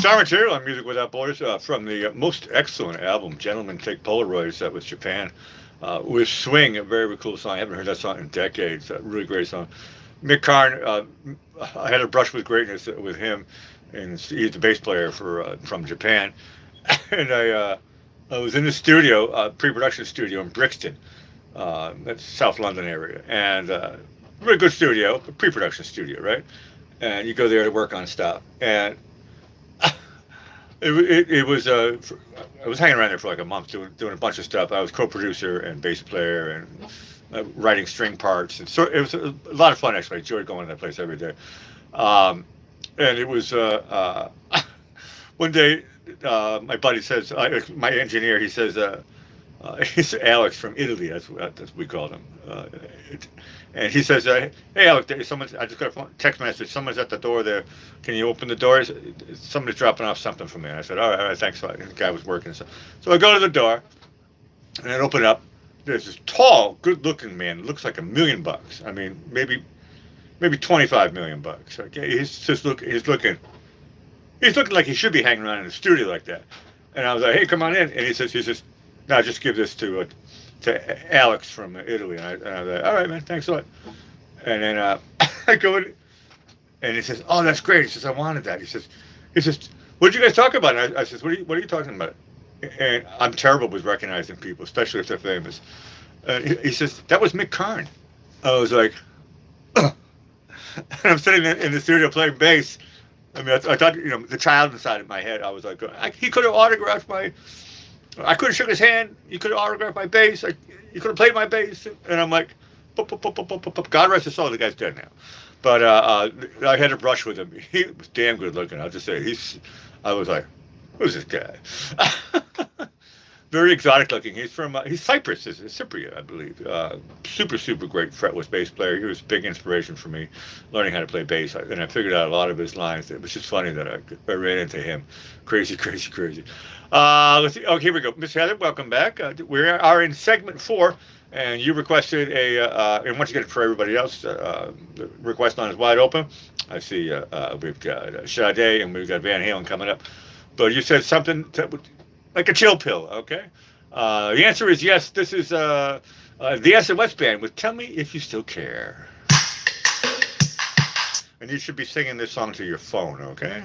guitar material on Music Without Borders from the most excellent album, Gentlemen Take Polaroids, that was Japan. With Swing, a very, very cool song. I haven't heard that song in decades. A really great song. Mick Karn, I had a brush with greatness with him, and he's the bass player from Japan. And I was in the studio, pre-production studio in Brixton, that's South London area, and very good studio, pre-production studio, right? And you go there to work on stuff, and it was I was hanging around there for like a month doing a bunch of stuff. I was co-producer and bass player and writing string parts, and so it was a lot of fun actually. I enjoyed going to that place every day. And it was one day my buddy says, my engineer, he says, he's Alex from Italy. That's what we called him. And he says, "Hey, Alex, I just got a text message. Someone's at the door there. Can you open the doors? Somebody's dropping off something for me." And I said, all right, thanks. And the guy was working. So I go to the door, and I open up. There's this tall, good-looking man. Looks like $1 million. I mean, maybe 25 million bucks. Okay, he's looking like he should be hanging around in the studio like that. And I was like, "Hey, come on in." And he says, "No, just give this to Alex from Italy." And I was like, "All right, man, thanks a lot." And then I go in, and he says, "Oh, that's great." He says, "I wanted that." He says, "What did you guys talk about?" And I says, what are you talking about?" And I'm terrible with recognizing people, especially if they're famous. He says, "That was Mick Karn." I was like, and I'm sitting in the studio playing bass. I mean, I thought, the child inside of my head, I was like, he could have autographed I could have shook his hand. You could have autographed my bass. You could have played my bass. And I'm like, God rest his soul, the guy's dead now. But I had a brush with him. He was damn good looking. I'll just say, I was like, who's this guy? Very exotic looking. He's Cyprus, is Cypriot, I believe. Super great fretless bass player. He was a big inspiration for me learning how to play bass. And I figured out a lot of his lines. It was just funny that I ran into him. Crazy. Let's see. Oh, here we go. Miss Heather, welcome back. We are in segment 4, and you requested and once again for everybody else, the request line is wide open. I see we've got Sade and we've got Van Halen coming up. But you said something like a chill pill, okay? The answer is yes. This is the SOS Band with "Tell Me If You Still Care." And you should be singing this song to your phone, okay?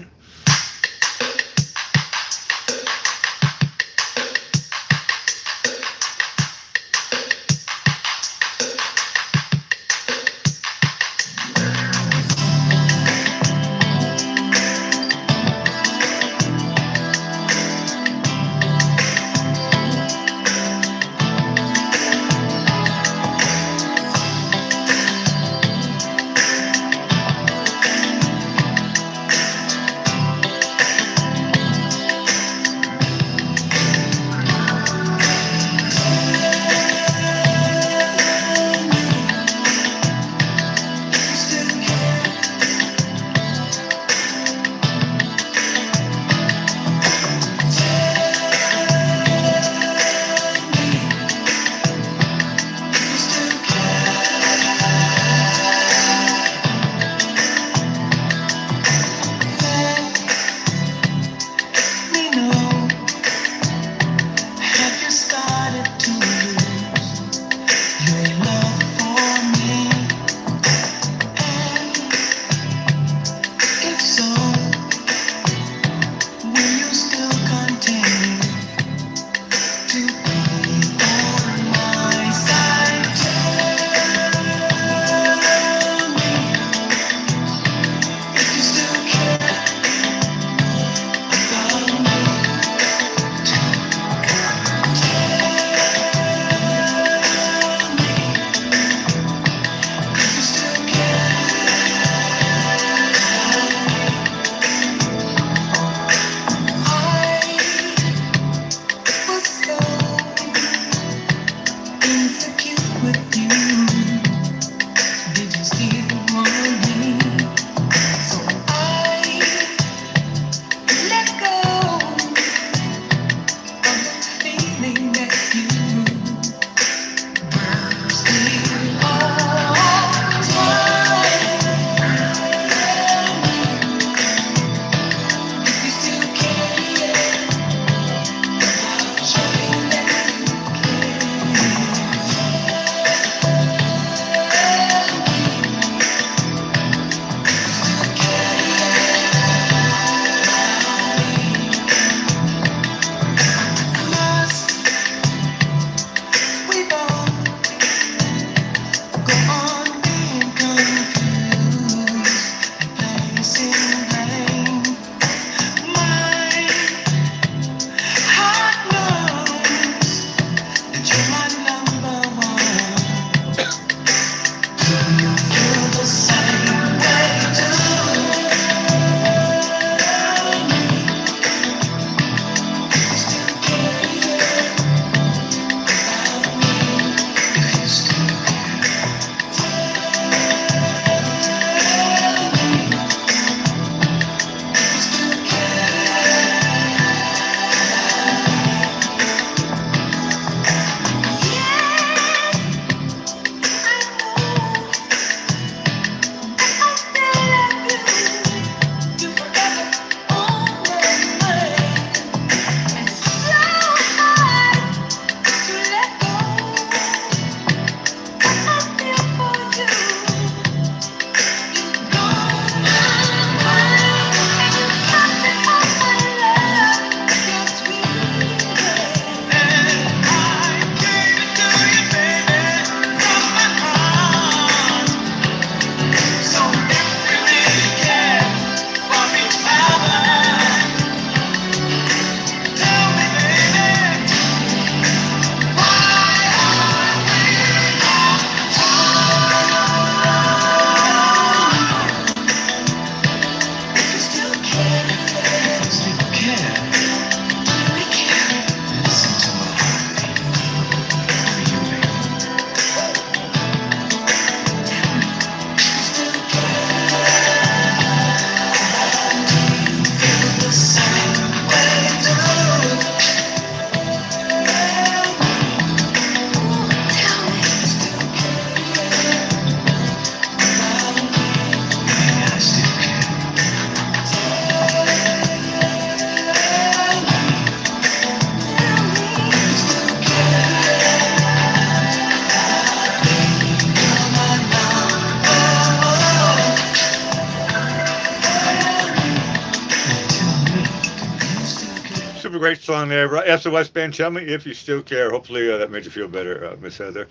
Super great song there. SOS Band, tell me if you still care. Hopefully that made you feel better, Miss Heather.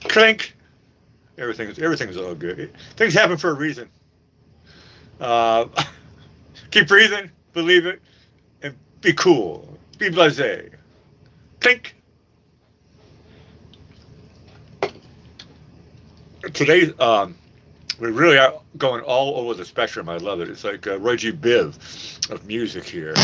Clink. Everything's all good. Things happen for a reason. Uh, keep breathing, believe it, and be cool. Be blasé. Clink. Today, we really are going all over the spectrum. I love it. It's like Roy G. Biv of music here.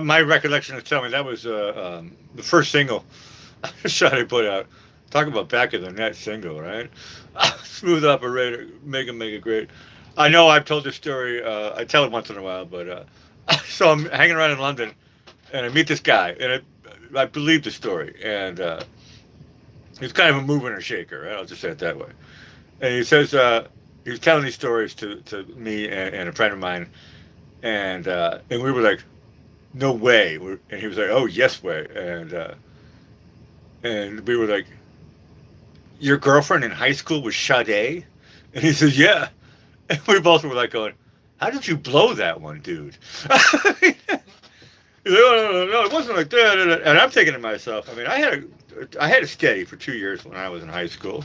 my recollection is telling me that was the first single Sade put out. Talk about back of the net single, right? Smooth operator, make it great. I know I've told this story. I tell it once in a while, but so I'm hanging around in London, and I meet this guy, and I believe the story, and he's kind of a mover and a shaker. Right? I'll just say it that way. And he says he was telling these stories to me and a friend of mine, and we were like, no way. And he was like, oh yes way, and we were like, your girlfriend in high school was Sade? And he says, yeah. And we both were like going, how did you blow that one, dude? He's like, oh, no, it wasn't like that. And I'm thinking to myself, I mean, I had a steady for 2 years when I was in high school.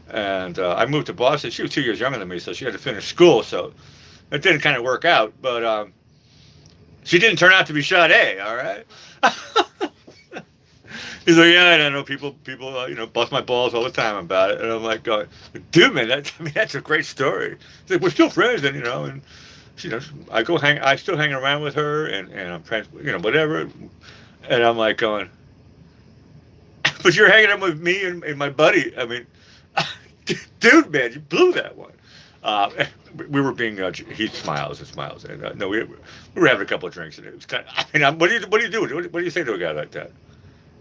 And I moved to Boston. She was 2 years younger than me, so she had to finish school. So it didn't kind of work out. But she didn't turn out to be Sade, all right? He's like, yeah, I know people, bust my balls all the time about it, and I'm like, dude, man, that's a great story. He's like, we're still friends, and and I still hang around with her, and I'm friends, whatever, and I'm like going, but you're hanging out with me and my buddy. I mean, dude, man, you blew that one. We were being he smiles and smiles, and no, we were having a couple of drinks, and it was kind of. I mean, what do you do? What do you say to a guy like that?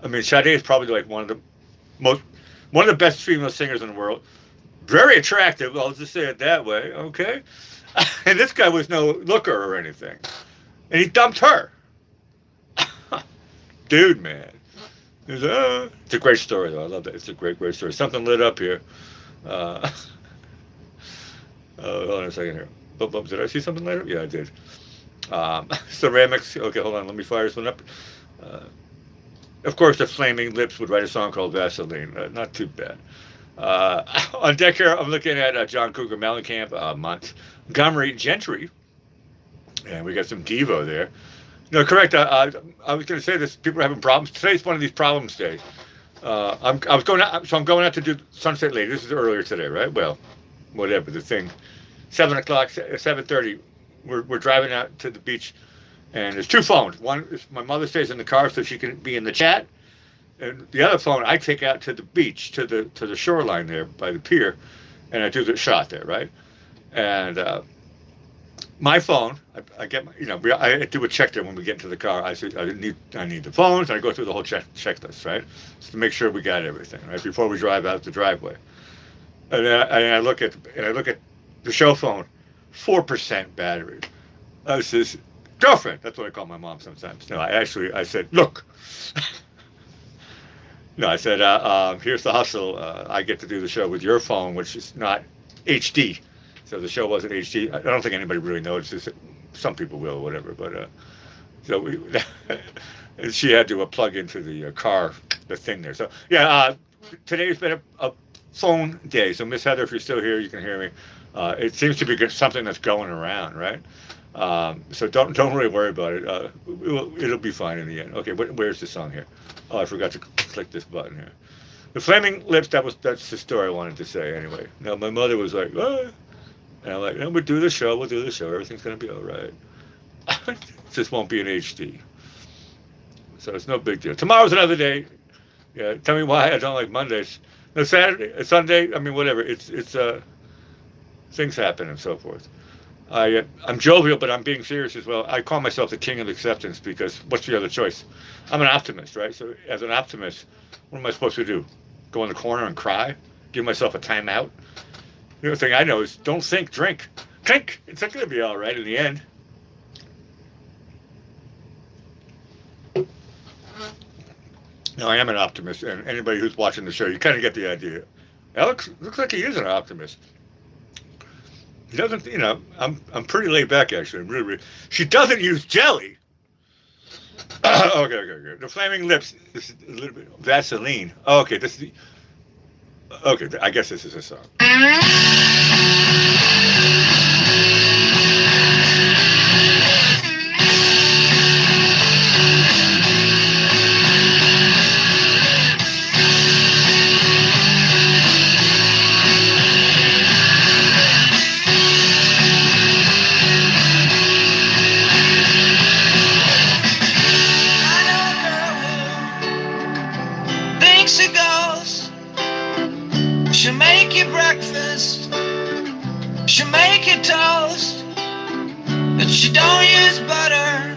I mean, Sade is probably like one of the best female singers in the world. Very attractive. I'll just say it that way. Okay. And this guy was no looker or anything, and he dumped her. Dude, man. It's a great story, though. I love that. It's a great story. Something lit up here. Hold on a second here. Did I see something later? Yeah, I did. Ceramics. Okay, hold on. Let me fire this one up. Of course, the Flaming Lips would write a song called Vaseline. Not too bad. On deck here, I'm looking at John Cougar Mellencamp, Montgomery Gentry. And we got some Devo there. No, correct. I was going to say this. People are having problems. Today's one of these problems days. I'm going out to do Sunset Lady. This is earlier today, right? Well, whatever the thing. 7 o'clock, 7:30. We're driving out to the beach, and there's two phones. One is my mother stays in the car so she can be in the chat, and the other phone I take out to the beach, to the shoreline there by the pier, and I do the shot there, right? And my phone, I get, I do a check there when we get into the car. I say I need the phones, and I go through the whole checklist, right, just to make sure we got everything right before we drive out the driveway. And I look at the show phone, 4% battery. I says, girlfriend. That's what I call my mom sometimes. No, I said, look. No, I said, here's the hustle. I get to do the show with your phone, which is not HD. So the show wasn't HD. I don't think anybody really notices it. Some people will, whatever. But so she had to plug into the car, the thing there. So yeah, today's been a phone day. So Miss Heather, if you're still here, you can hear me. It seems to be something that's going around, right? So don't really worry about it. It'll be fine in the end. Okay, where's the song here? Oh, I forgot to click this button here. The Flaming Lips. That's the story I wanted to say anyway. Now my mother was like, oh. And I'm like, no, we'll do the show. Everything's gonna be all right. It just won't be in HD. So it's no big deal. Tomorrow's another day. Yeah, tell me why I don't like Mondays. No, Saturday, Sunday. I mean, whatever. It's things happen and so forth. I'm jovial, but I'm being serious as well. I call myself the king of acceptance because what's the other choice? I'm an optimist, right? So as an optimist, what am I supposed to do? Go in the corner and cry? Give myself a timeout? The other thing I know is don't think, drink. Drink! It's not going to be all right in the end. No, I am an optimist, and anybody who's watching the show, you kind of get the idea. Alex looks like he is an optimist. He doesn't, I'm pretty laid back, actually. I'm really. She doesn't use jelly. Okay. The Flaming Lips. This is a little bit Vaseline. Oh, okay, this is the. Okay, I guess this is a song. make you breakfast, she'll make you toast, but she don't use butter,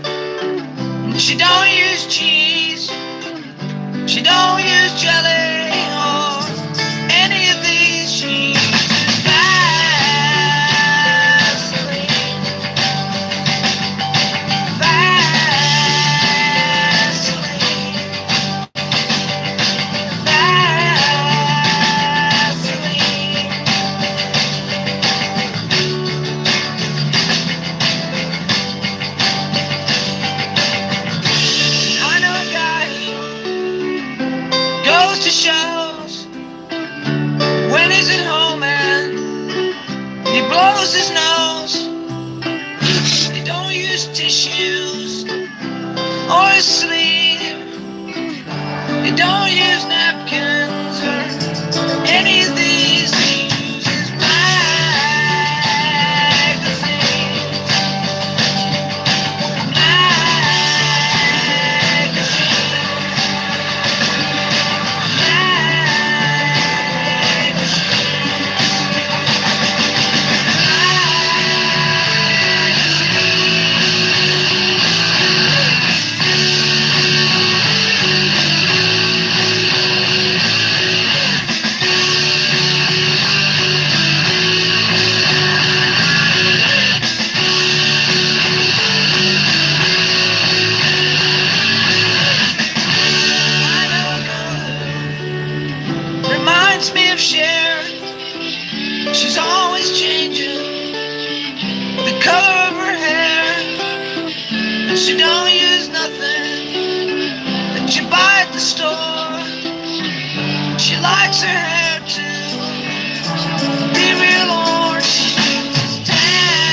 she don't use cheese, she don't use jelly or any of these. She uses Vaseline. Shows when he's at home and he blows his nose. He don't use tissues or a sleeve. He don't use napkins or any of these. He uses she's always changing the color of her hair, and she don't use nothing that you buy at the store. She likes her hair to be real orange. She uses tangerine.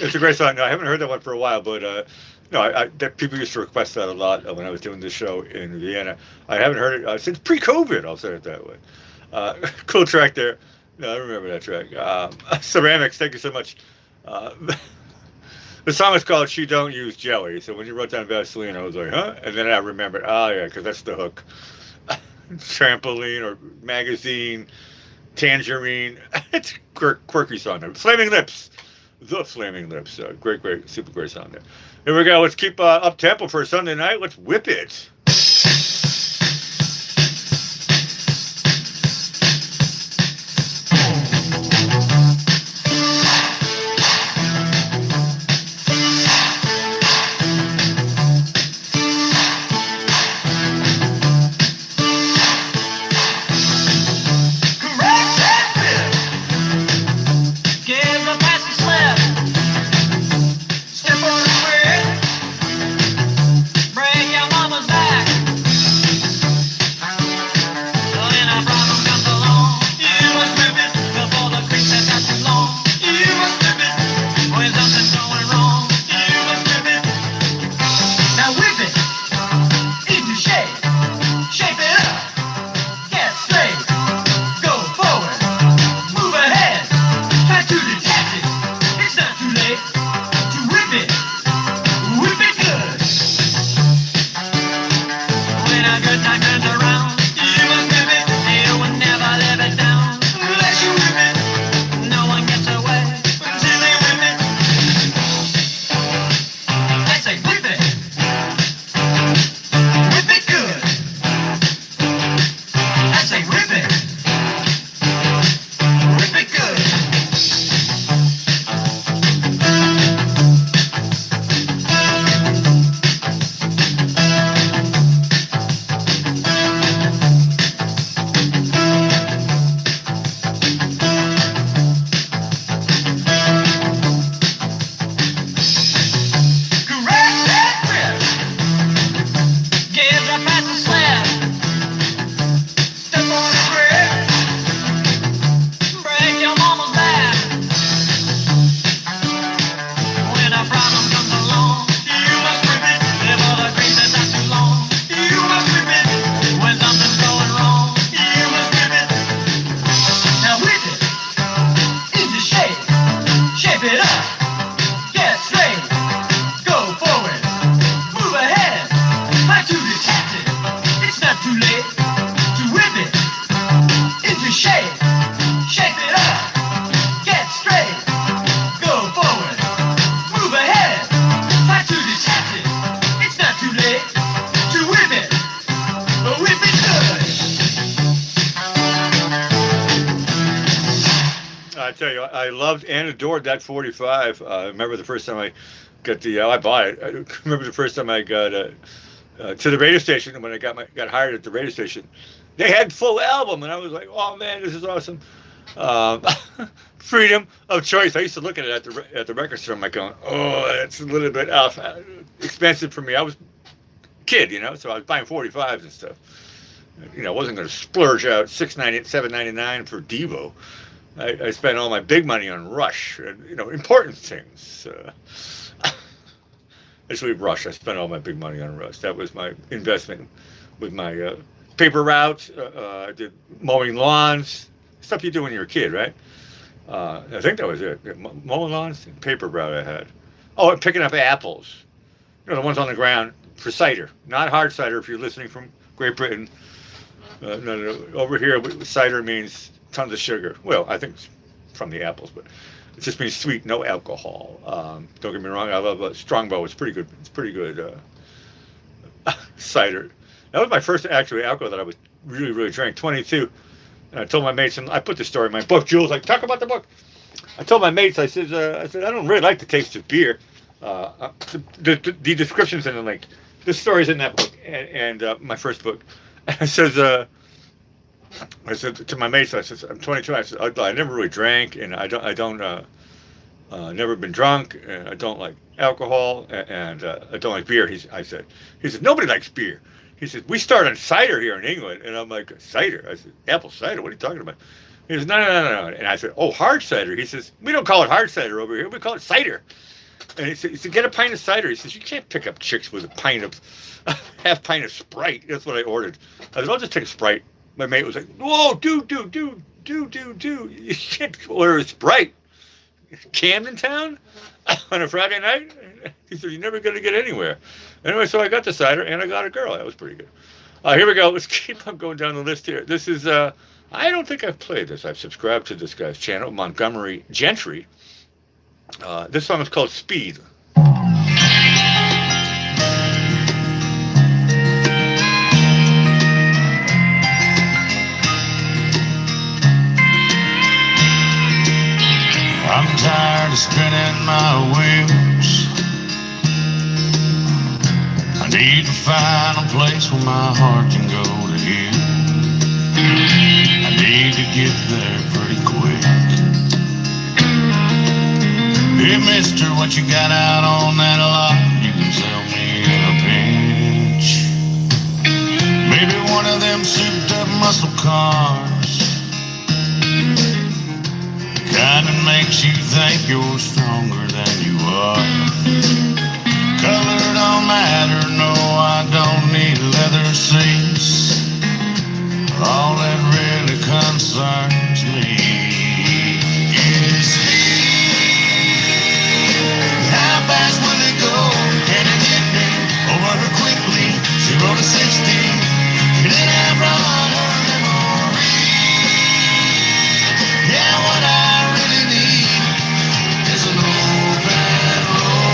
It's a great song. No, I haven't heard that one for a while, but no, people used to request that a lot when I was doing this show in Vienna. I haven't heard it since pre-COVID. I'll say it that way. Cool track there. No, I remember that track. Ceramics. Thank you so much. The song is called "She Don't Use Jelly." So when you wrote down Vaseline, I was like, huh? And then I remembered. Oh yeah, because that's the hook. Trampoline or magazine, tangerine. It's a quirky song. Flaming Lips. The Flaming Lips. Great, super great song there. Here we go. Let's keep up tempo for a Sunday night. Let's whip it. tell you, I loved and adored that 45. I remember the first time I got I bought it. I remember the first time I got to the radio station when I got hired at the radio station. They had full album, and I was like, oh man, this is awesome. Um, freedom of choice. I used to look at it at the record store. I'm like going, oh, that's a little bit expensive for me. I was a kid, so I was buying 45s and stuff. I wasn't going to splurge out $7.99 for Devo. I spent all my big money on Rush, and important things. Actually, Rush. I spent all my big money on Rush. That was my investment with my paper routes. I did mowing lawns, stuff you do when you're a kid, right? I think that was it. Mowing lawns, and paper route I had. Oh, and picking up apples. The ones on the ground for cider, not hard cider. If you're listening from Great Britain, no. Over here, cider means tons of sugar. Well, I think it's from the apples, but it just means sweet, no alcohol. Don't get me wrong. I love Strongbow. It's pretty good. It's pretty good cider. That was my first actually alcohol that I was really drank. 22. And I told my mates, and I put the story in my book. Jules like, talk about the book. I told my mates, I said I don't really like the taste of beer. The descriptions in the the stories in that book and my first book. And I said to my mates, I said, I'm 22. I said, I never really drank, and I don't never been drunk, and I don't like alcohol, and I don't like beer. He said, nobody likes beer. He said, we start on cider here in England. And I'm like, cider? I said, apple cider? What are you talking about? He says, no. And I said, oh, hard cider. He says, we don't call it hard cider over here. We call it cider. And he said, get a pint of cider. He says, you can't pick up chicks with half pint of Sprite. That's what I ordered. I said, I'll just take a Sprite. My mate was like, whoa, dude. You can't order a Sprite. Camden Town on a Friday night? He said, you're never going to get anywhere. Anyway, so I got the cider, and I got a girl. That was pretty good. Here we go. Let's keep on going down the list here. This is, I don't think I've played this. I've subscribed to this guy's channel, Montgomery Gentry. This song is called Speed. I'm tired of spinning my wheels. I need to find a place where my heart can go to heal. I need to get there pretty quick. Hey mister, what you got out on that lot? You can sell me a pinch. Maybe one of them souped up muscle cars, kind that makes you think you're stronger than you are. Color don't matter, no, I don't need leather seats. All that really concerns me is how fast will it go? Can it get me over her quickly? 0 to 60. Can it outrun her memory? Yeah, what I really need is an open road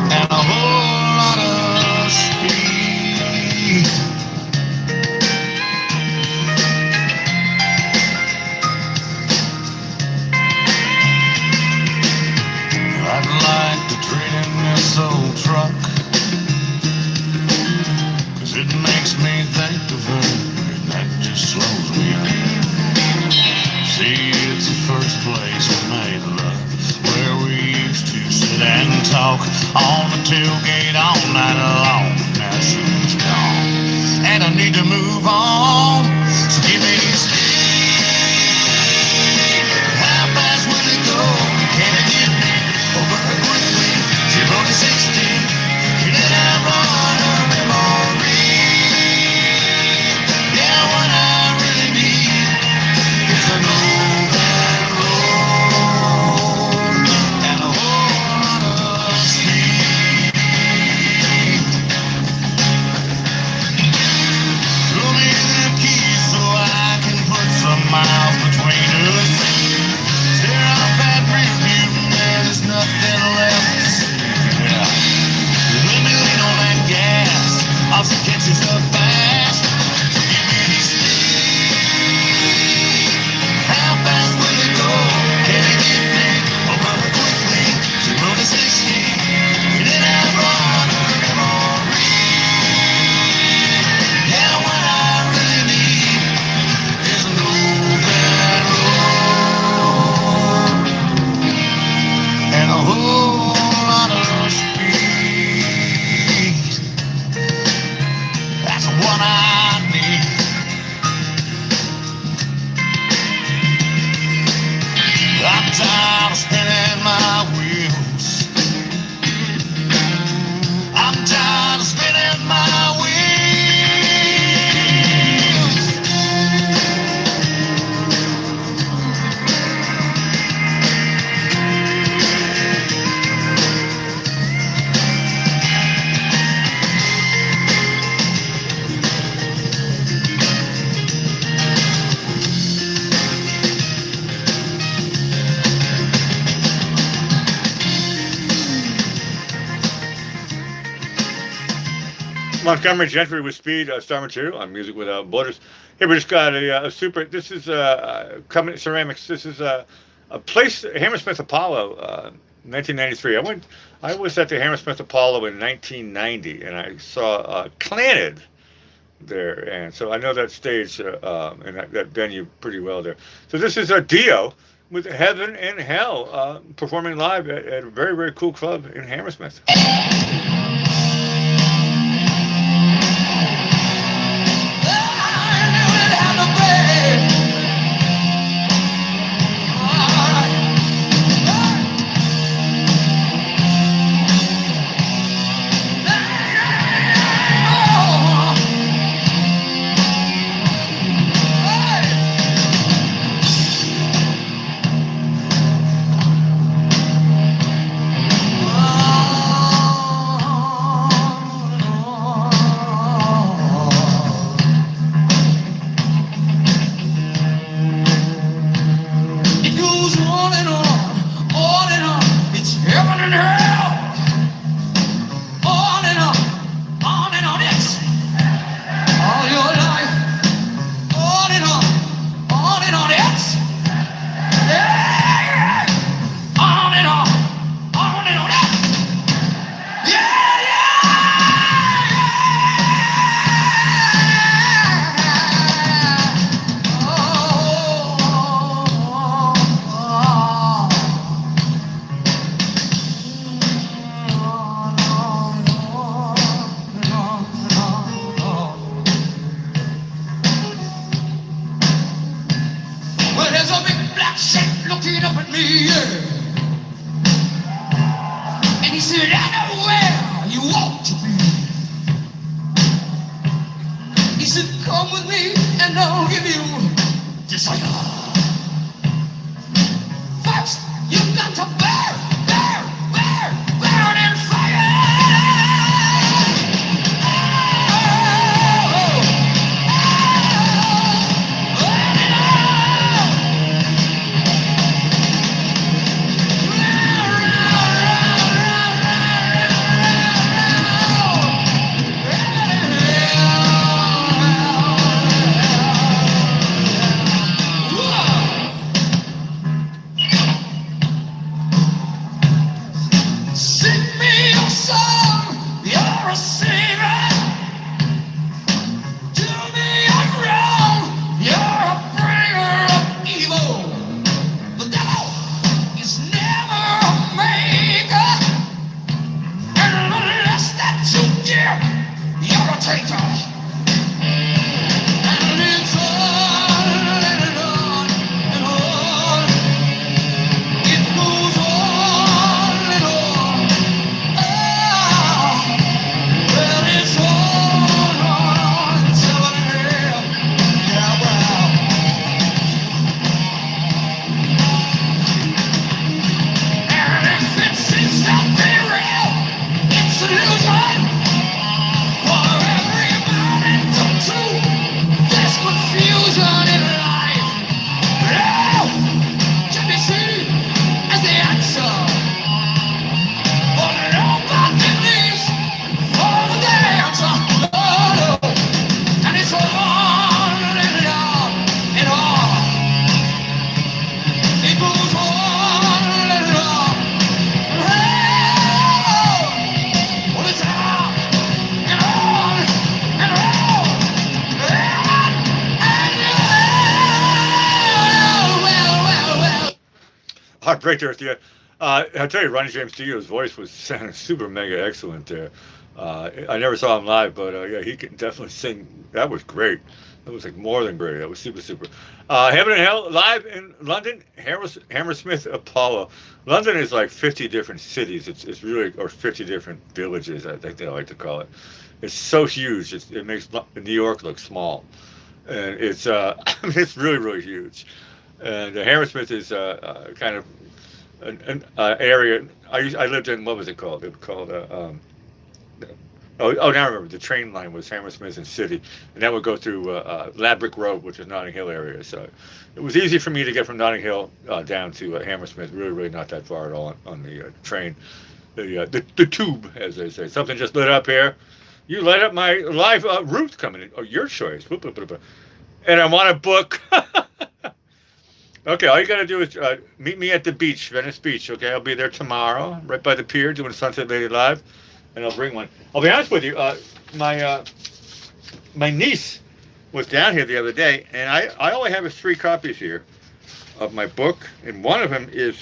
and a whole lot of speed. I'd like to trade in this old truck, 'cause it makes me think of her, and that just slows me up. See, it's the first place we made love, where we used to sit and talk on the tailgate all night long. Now she's gone, and I need to move on. So give me speed. How fast will it go? Can it get me over her quickly? 0 to 60. Can it outrun her memory? Yeah, what I really need is an open road and a whole lot of speed. Throw me that one I need. I'm tired of spinning my wheels. I'm tired of spinning my wheels. Montgomery Gentry with Speed, Star Material on Music Without Borders. Here we just got a super. This is coming ceramics. This is a place, Hammersmith Apollo, 1993. I was at the Hammersmith Apollo in 1990, and I saw Clanted there, and so I know that stage and that venue pretty well there. So this is a Dio with Heaven and Hell performing live at a very, very cool club in Hammersmith. Break there with you. I tell you, Ronnie James Dio's voice was sounding super mega excellent there. I never saw him live, but yeah, he can definitely sing. That was great. That was like more than great. That was super, super. Heaven and Hell live in London, Hammersmith Apollo. London is like 50 different cities. It's really, or 50 different villages, I think they like to call it. It's so huge. It makes New York look small. And it's, I mean, it's really, really huge. And Hammersmith is kind of an area. I lived in, what was it called? It was called, now I remember. The train line was Hammersmith and City, and that would go through Ladbroke Road, which is Notting Hill area. So it was easy for me to get from Notting Hill down to Hammersmith. Really, really not that far at all on the train. The tube, as they say. Something just lit up here. You light up my live route coming in. Oh, your choice. And I want a book. Okay, all you got to do is meet me at the beach, Venice Beach. Okay, I'll be there tomorrow, right by the pier, doing Sunset Lady Live, and I'll bring one. I'll be honest with you, my niece was down here the other day, and I only have 3 copies here of my book, and one of them is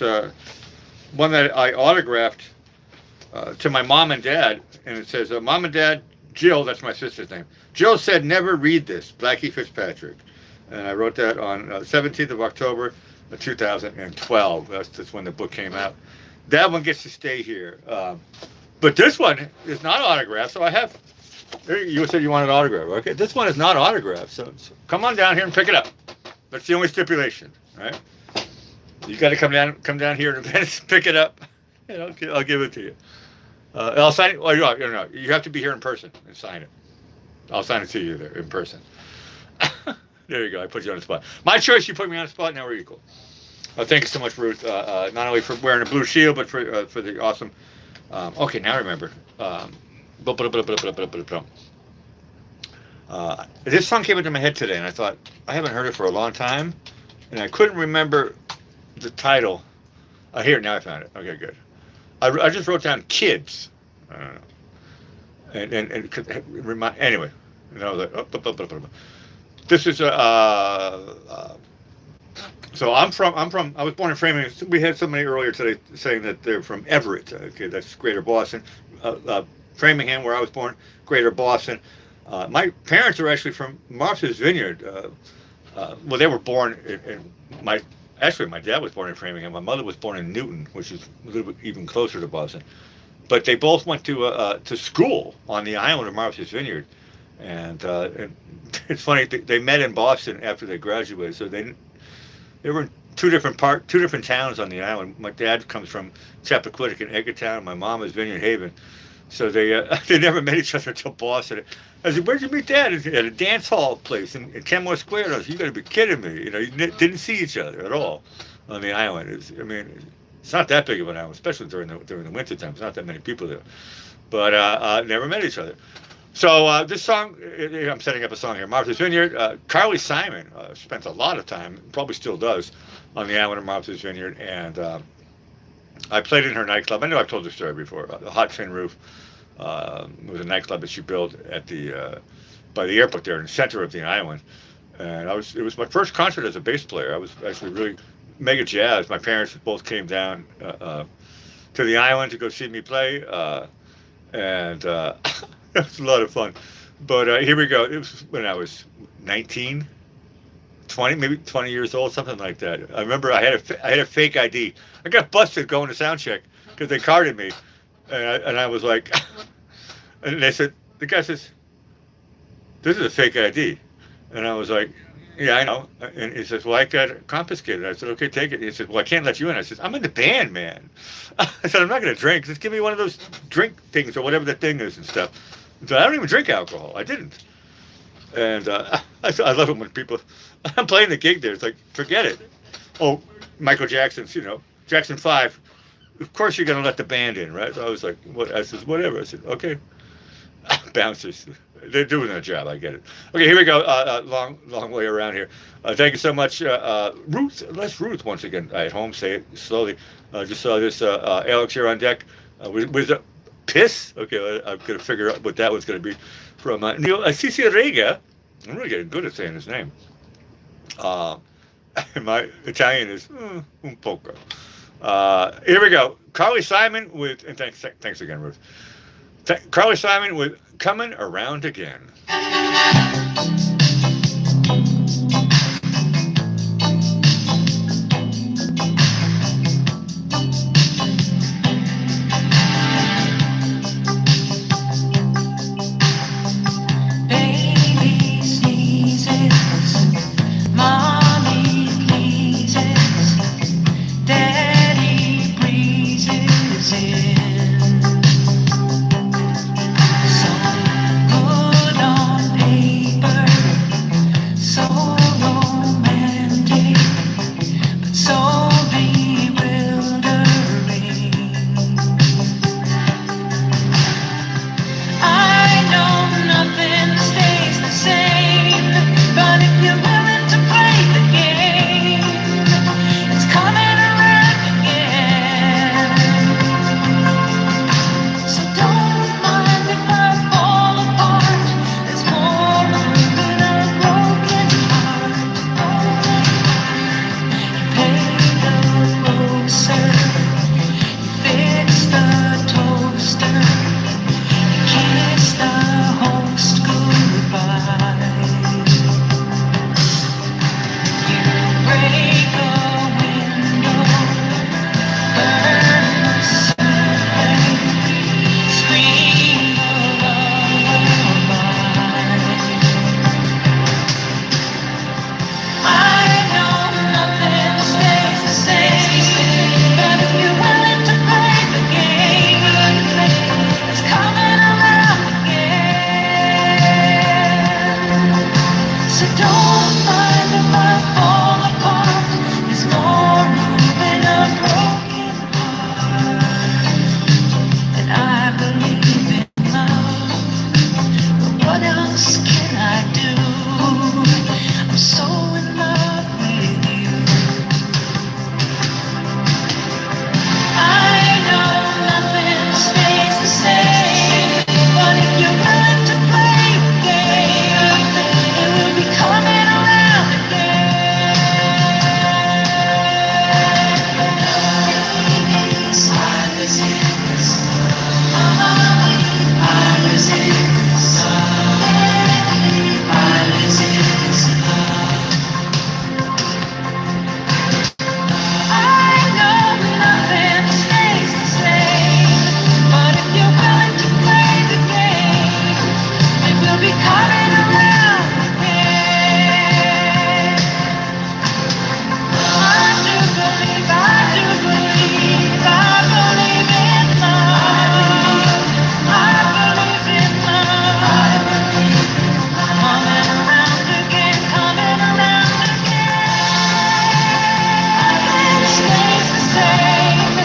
one that I autographed to my mom and dad, and it says, Mom and Dad, Jill, that's my sister's name. Jill said, never read this, Blackie Fitzpatrick. And I wrote that on 17th of October, 2012. That's when the book came out. That one gets to stay here. But this one is not autographed, so I have. You said you wanted an autograph. Okay, this one is not autographed, so come on down here and pick it up. That's the only stipulation, right? You got to come down here and pick it up, and I'll give it to you. I'll sign it. Well, no, you have to be here in person and sign it. I'll sign it to you there in person. There you go. I put you on the spot. My choice. You put me on the spot. Now we're equal. Thank you so much, Ruth. Not only for wearing a blue shield, but for the awesome. Okay, now I remember. This song came into my head today, and I thought I haven't heard it for a long time, and I couldn't remember the title. Here, now I found it. Okay, good. I just wrote down "Kids." I don't know. And remind anyway. And I was like, this is so I was born in Framingham. We had somebody earlier today saying that they're from Everett. Okay, that's Greater Boston. Framingham, where I was born, Greater Boston. My parents are actually from Martha's Vineyard. Well, they were born in my dad was born in Framingham. My mother was born in Newton, which is a little bit even closer to Boston. But they both went to school on the island of Martha's Vineyard. And it's funny, they met in Boston after they graduated. So they were in two different towns on the island. My dad comes from Chappaquiddick in Edgartown. My mom is Vineyard Haven. So they never met each other until Boston. I said, "Where'd you meet Dad?" At a dance hall place in Kenmore Square. And I said, "You got to be kidding me! You didn't see each other at all on the island." It's not that big of an island, especially during the winter time. There's not that many people there, but never met each other. So this song, I'm setting up a song here. Martha's Vineyard. Carly Simon spent a lot of time, probably still does, on the island of Martha's Vineyard, and I played in her nightclub. I know I've told this story before. The Hot Fin Roof was a nightclub that she built at by the airport there in the center of the island, and it was my first concert as a bass player. I was actually really mega jazzed. My parents both came down to the island to go see me play, and it was a lot of fun. But here we go. It was when I was 19, 20, maybe 20 years old, something like that. I remember I had a fake ID. I got busted going to sound check because they carded me, and I was like, and they said, the guy says, "This is a fake ID," and I was like, "Yeah, I know." And he says, "Well, I got it confiscated." I said, "Okay, take it." He said, "Well, I can't let you in." I said, "I'm in the band, man." I said, "I'm not going to drink. Just give me one of those drink things or whatever the thing is and stuff." So I don't even drink alcohol. I didn't. And I love it when people, I'm playing the gig there. It's like, forget it. Oh, Michael Jackson's, Jackson 5. Of course you're going to let the band in, right? So I was like, what? I said, whatever. I said, okay. Bouncers. They're doing their job. I get it. Okay, here we go. Long way around here. Thank you so much, Ruth. Let's Ruth once again at home. Say it slowly. Just saw this Alex here on deck with a piss. Okay, I'm going to figure out what that was going to be from Neil Cicierega. I'm really getting good at saying his name. My Italian is un poco. Here we go. Carly Simon with, and thanks again, Ruth. Carly Simon with Coming Around Again. Baby sneezes, mommy pleases, daddy breezes in. So good on paper, so romantic, but so bewildering. I know nothing stays the same, but if you're willing to play the game, it's coming around again. So don't mind if I fall apart. There's more room in a broken heart. You paint the closer, you fix the toaster, you kiss the host goodbye. You break a window, burn the souffle, scream a lullaby. I know nothing stays the same, but if you're willing to play the game, it's coming around again. So don't mind if I fall apart. There's more room in a broken heart. And I believe in love, but what else can I do? I'm so in love with you. I know nothing stays the same, but if you're willing to play the game, it will be coming around again. I resist. I resist. I resist. I know nothing stays the same, but if you're willing to play the game, it will be coming around again. I do believe in love. I believe in love. Coming around again, coming around again. Nothing stays the same,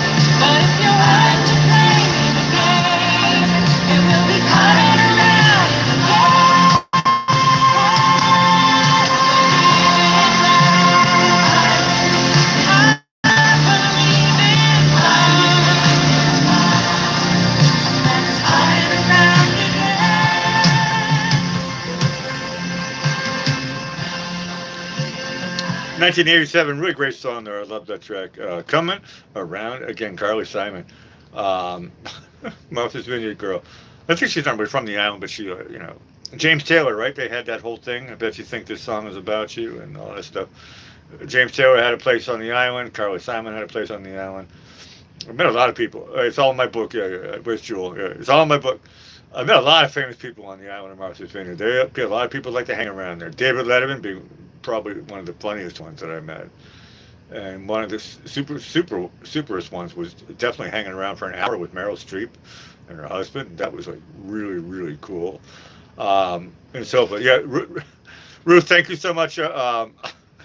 but if you're willing to play the game, it will be coming around again. I believe in love. That's coming around again. 1987, really great song there. I love that track. Coming Around Again, Carly Simon. Um, Martha's Vineyard Girl. I think she's not really from the island, but she, James Taylor, right? They had that whole thing. I bet you think this song is about you and all that stuff. James Taylor had a place on the island. Carly Simon had a place on the island. I met a lot of people. It's all in my book. Yeah. Where's Jewel? Yeah, it's all in my book. I met a lot of famous people on the island of Martha's Vineyard. A lot of people like to hang around there. David Letterman being probably one of the funniest ones that I met. And one of the superest ones was definitely hanging around for an hour with Meryl Streep and her husband. That was like really, really cool. And so, but yeah, Ruth, thank you so much. I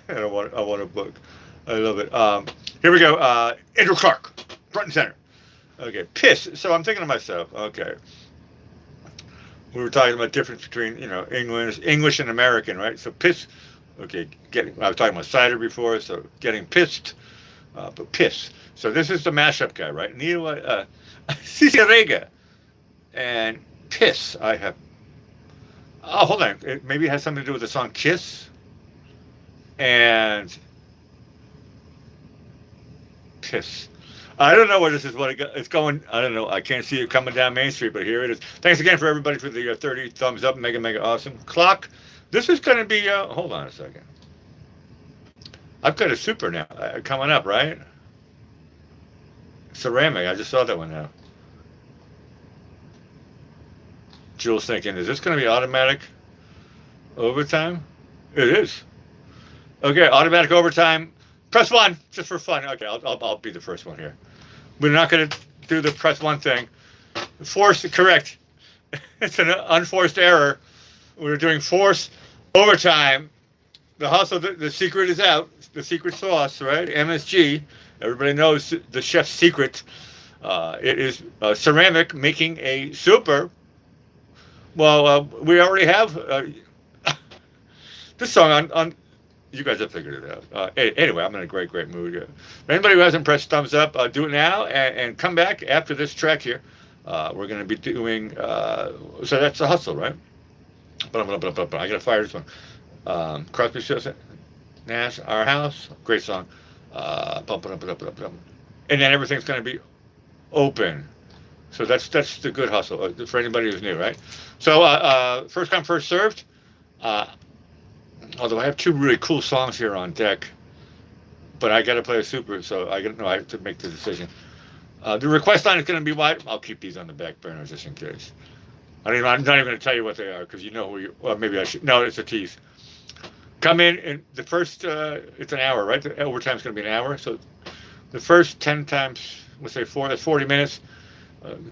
want a book. I love it. Here we go. Andrew Clark, front and center. Okay, piss. So I'm thinking to myself, okay, we were talking about the difference between English and American, right? So piss. Okay, I was talking about cider before, so getting pissed, but piss. So this is the mashup guy, right? Neil Cicerega and piss. I have. Oh, hold on. Maybe it has something to do with the song Kiss and piss. I don't know where this is. It's going. I don't know. I can't see it coming down Main Street, but here it is. Thanks again for everybody for the 30 thumbs up. Mega, mega awesome. Clock. This is going to be. Hold on a second. I've got a super now coming up, right? Ceramic. I just saw that one now. Jules thinking, is this going to be automatic overtime? It is. Okay, automatic overtime. Press 1, just for fun. Okay, I'll be the first one here. We're not going to do the press 1 thing. Force, correct. It's an unforced error. We're doing force overtime. The hustle, the secret is out. The secret sauce, right? MSG. Everybody knows the chef's secret. It is ceramic making a super. Well, we already have this song on. You guys have figured it out. Anyway, I'm in a great mood. For anybody who hasn't pressed thumbs up, do it now and come back after this track here. We're going to be doing. So that's the hustle, right? I got to fire this one. Crosby, Stills, Nash, Our House, great song. And then everything's going to be open. So that's the good hustle for anybody who's new, right? So first come, first served. Although I have 2 really cool songs here on deck, but I got to play a super, so I have to make the decision. The request line is going to be wide. I'll keep these on the back burner just in case. I'm not even going to tell you what they are because you know who you. Well, maybe I should. No, it's a tease. Come in and the first. It's an hour, right? The overtime's going to be an hour, so the first 10 times, let's say 4. That's 40 minutes.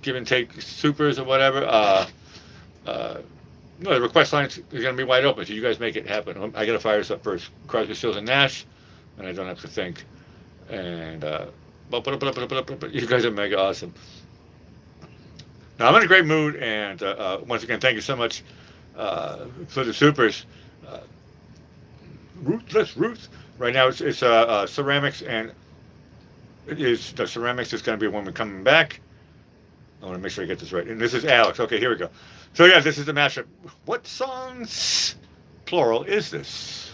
Give and take supers or whatever. No, the request line is going to be wide open, so you guys make it happen. I got to fire this up first. Crosby, Stills, and Nash, and I don't have to think. And you guys are mega awesome. Now, I'm in a great mood, and once again, thank you so much for the supers. Ruthless Ruth. Right now, it's ceramics, and the ceramics is going to be when we're coming back. I want to make sure I get this right. And this is Alex. Okay, here we go. So yeah, this is the mashup. What songs, plural, is this?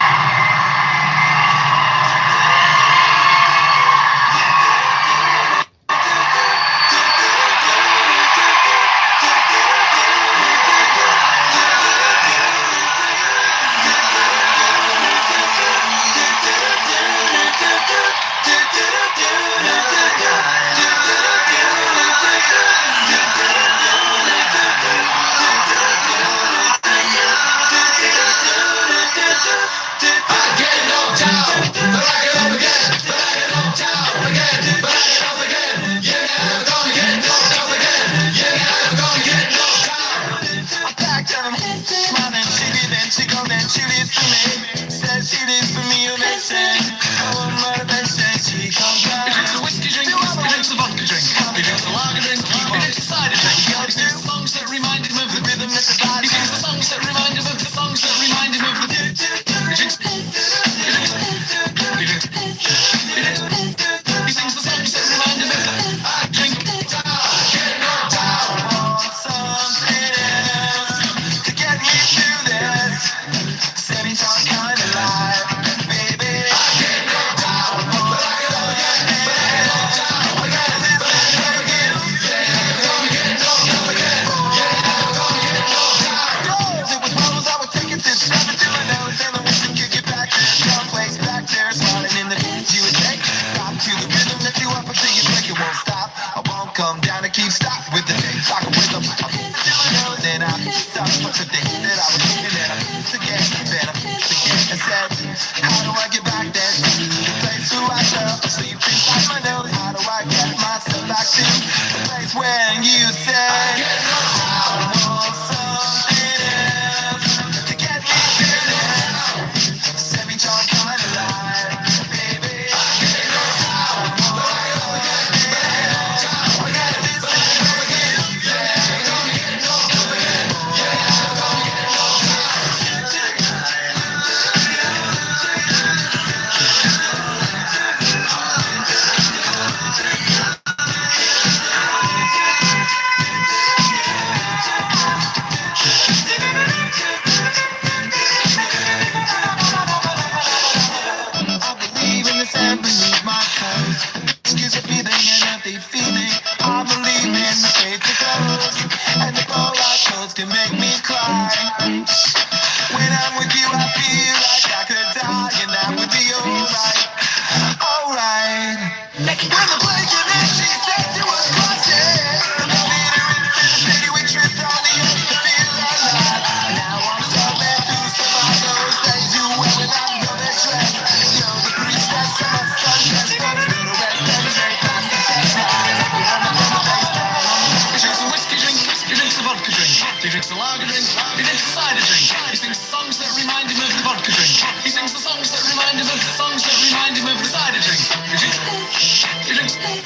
He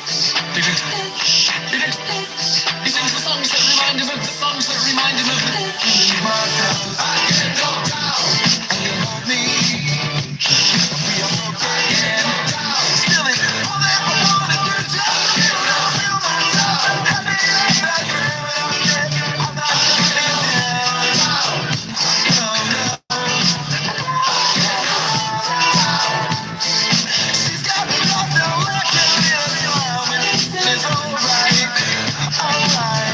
sings the songs that remind him of the songs that remind him of the I get knocked out and you hold me. We are broke again. Still it's all that I wanna do. Just feel myself. Happy like that girl when I'm dead. I'm not coming down. No, no. She's got me lost now. I can't feel you out. It's alright. Alright.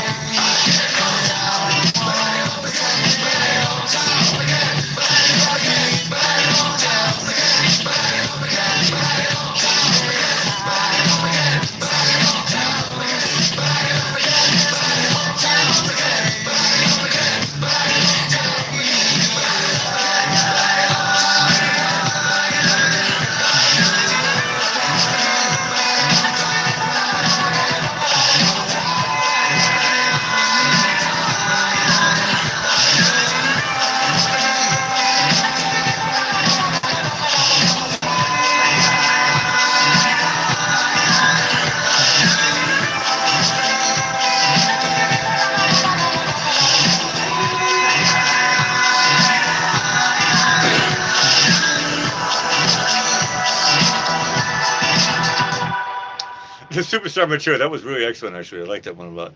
The Superstar Mature, that was really excellent, actually. I like that one a lot.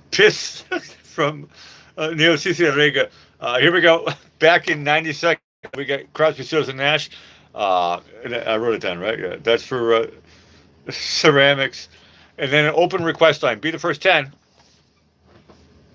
Piss from Neo Cicerega. Here we go. Back in 92nd, we got Crosby, Stills, and Nash. And I wrote it down, right? Yeah, that's for Ceramics. And then an open request line. Be the first 10.